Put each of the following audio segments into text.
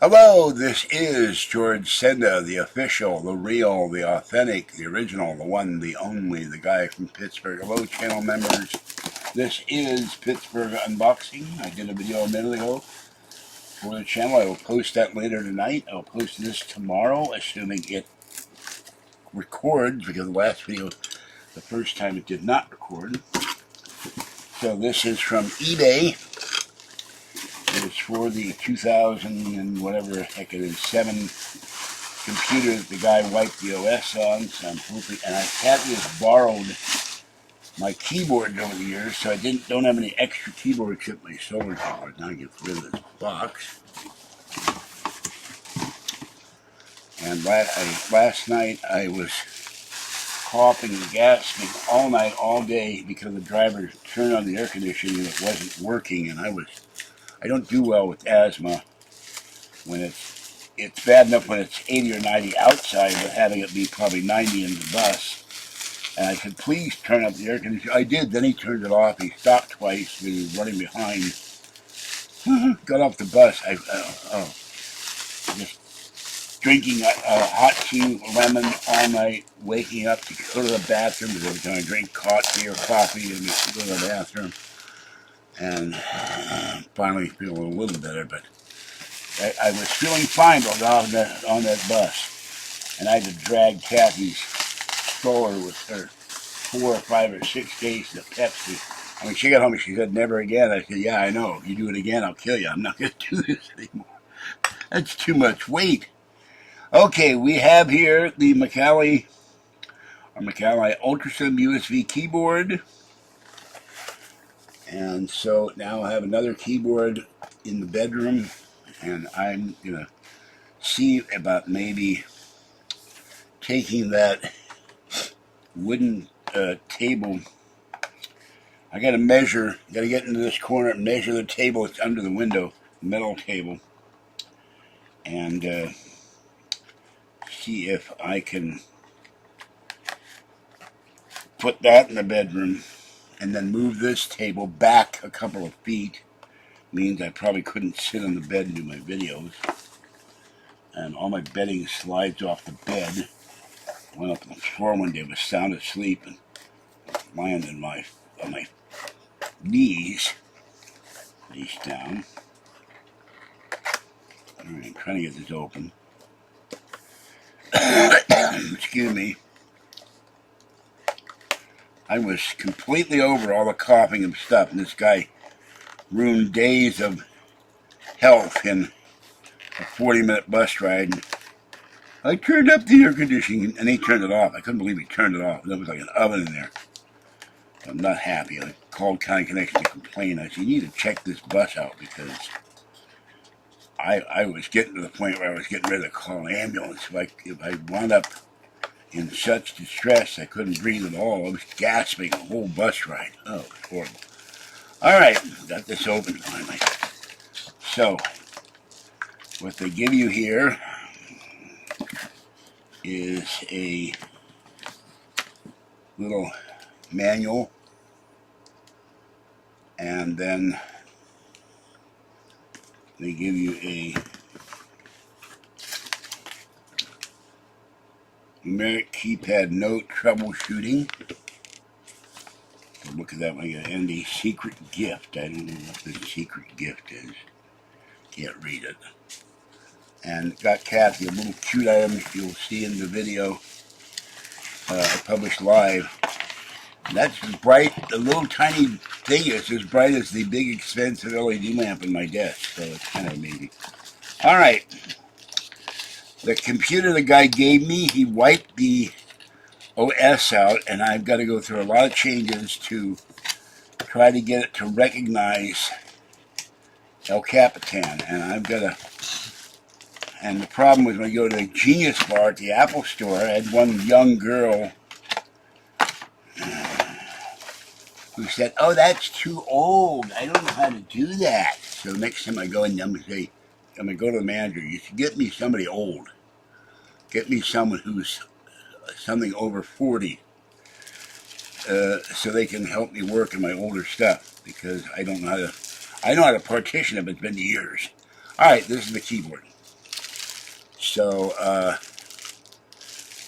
Hello, this is George Senda, the official, the real, the authentic, the original, the one, the only, the guy from Pittsburgh. Hello, channel members. This is Pittsburgh Unboxing. I did a video a minute ago for the channel. I will post that later tonight. I will post this tomorrow, assuming it records, because the last video, the first time it did not record. So this is from eBay. It's for the 2000 and whatever the heck it is, 7 computer that the guy wiped the OS on. So I'm hoping, and Kathy has borrowed my keyboards over the years, so I don't have any extra keyboard except my solar keyboard. Now I get rid of this box. And last night I was coughing and gasping all night, all day, because the driver turned on the air conditioning and it wasn't working, and I don't do well with asthma when it's bad enough when it's 80 or 90 outside, but having it be probably 90 in the bus. And I said, please turn up the air conditioner. I did. Then he turned it off. He stopped twice when he was running behind. Got off the bus. Just drinking hot tea, lemon all night, waking up to go to the bathroom, because every time I drink hot tea or coffee, and go to the bathroom. And finally feeling a little better, but I was feeling fine on that bus. And I had to drag Kathy's stroller with her 4 or 5 or 6 cases of Pepsi. I mean, she got home and she said, never again. I said, yeah, I know. If you do it again, I'll kill you. I'm not going to do this anymore. That's too much weight. Okay, we have here the Macallay Ultrasim USB keyboard. And so now I have another keyboard in the bedroom, and I'm going to see about maybe taking that wooden table. I got to measure, got to get into this corner and measure the table. It's under the window, metal table, and see if I can put that in the bedroom and then move this table back a couple of feet. Means I probably couldn't sit on the bed and do my videos. And all my bedding slides off the bed. I went up on the floor one day, was sound asleep and lying on my knees, face down. Alright, I'm trying to get this open. Excuse me. I was completely over all the coughing and stuff, and this guy ruined days of health in a 40-minute bus ride. And I turned up the air conditioning, and he turned it off. I couldn't believe he turned it off. There was like an oven in there. I'm not happy. I called County Connection to complain. I said, you need to check this bus out, because I was getting to the point where I was getting ready to call an ambulance. If I wound up in such distress I couldn't breathe at all. I was gasping the whole bus ride. Oh, it was horrible. Alright, got this open finally. So, what they give you here is a little manual, and then they give you a numeric keypad note troubleshooting. So look at that one again. And a secret gift. I don't know what the secret gift is. Can't read it. And got Kathy a little cute item you'll see in the video I published live. And that's as bright, the little tiny thing is as bright as the big expensive LED lamp in my desk. So it's kind of amazing. Alright. The computer the guy gave me, he wiped the OS out, and I've got to go through a lot of changes to try to get it to recognize El Capitan. And I've got to... And the problem was when I go to the Genius Bar at the Apple Store, I had one young girl who said, oh, that's too old. I don't know how to do that. So next time I go in, I'm going to go to the manager. You should get me somebody old. Get me someone who's something over 40 so they can help me work in my older stuff, because I don't know how to, I know how to partition it, but it's been years. Alright, this is the keyboard. So,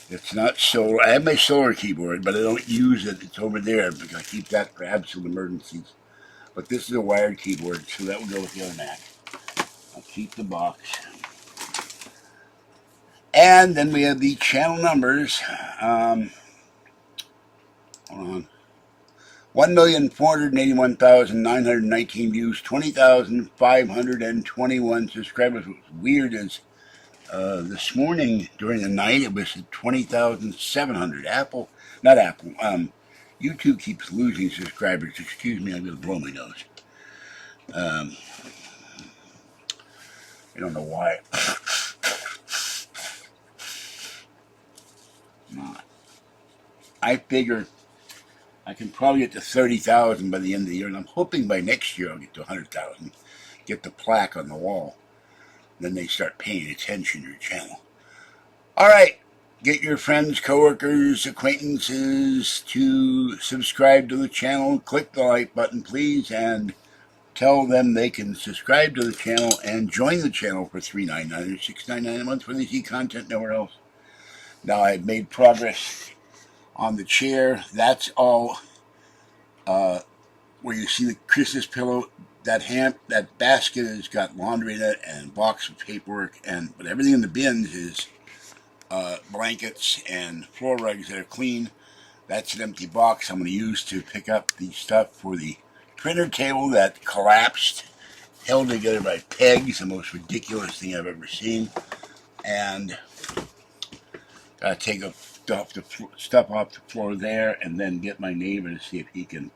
it's not solar. I have my solar keyboard, but I don't use it. It's over there because I keep that for absolute emergencies. But this is a wired keyboard, so that will go with the IMAC. I'll keep the box. And then we have the channel numbers. Hold on. 1,481,919 views, 20,521 subscribers. What's weird is this morning during the night it was at 20,700. YouTube keeps losing subscribers. Excuse me, I'm going to blow my nose. I don't know why. I figure I can probably get to 30,000 by the end of the year, and I'm hoping by next year I'll get to 100,000. Get the plaque on the wall. Then they start paying attention to your channel. All right. Get your friends, coworkers, acquaintances to subscribe to the channel. Click the like button, please, and tell them they can subscribe to the channel and join the channel for $3.99 or $6.99 a month when they see content nowhere else. Now, I've made progress on the chair. That's all where you see the Christmas pillow. That basket has got laundry in it and a box of paperwork, but everything in the bins is blankets and floor rugs that are clean. That's an empty box I'm going to use to pick up the stuff for the printer table that collapsed, held together by pegs, the most ridiculous thing I've ever seen. And gotta take stuff off the floor there, and then get my neighbor to see if he can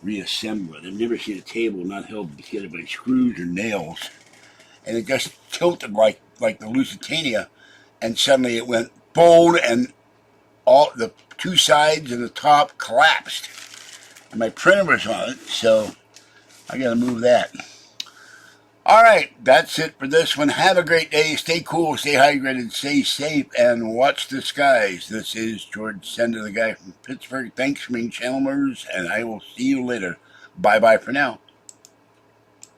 reassemble it. I've never seen a table not held together by screws or nails, and it just tilted like the Lusitania, and suddenly it went bold, and all the two sides and the top collapsed. And my printer was on it, so I gotta move that. Alright, that's it for this one. Have a great day. Stay cool, stay hydrated, stay safe, and watch the skies. This is George Senda, the guy from Pittsburgh. Thanks for being channel members, and I will see you later. Bye-bye for now.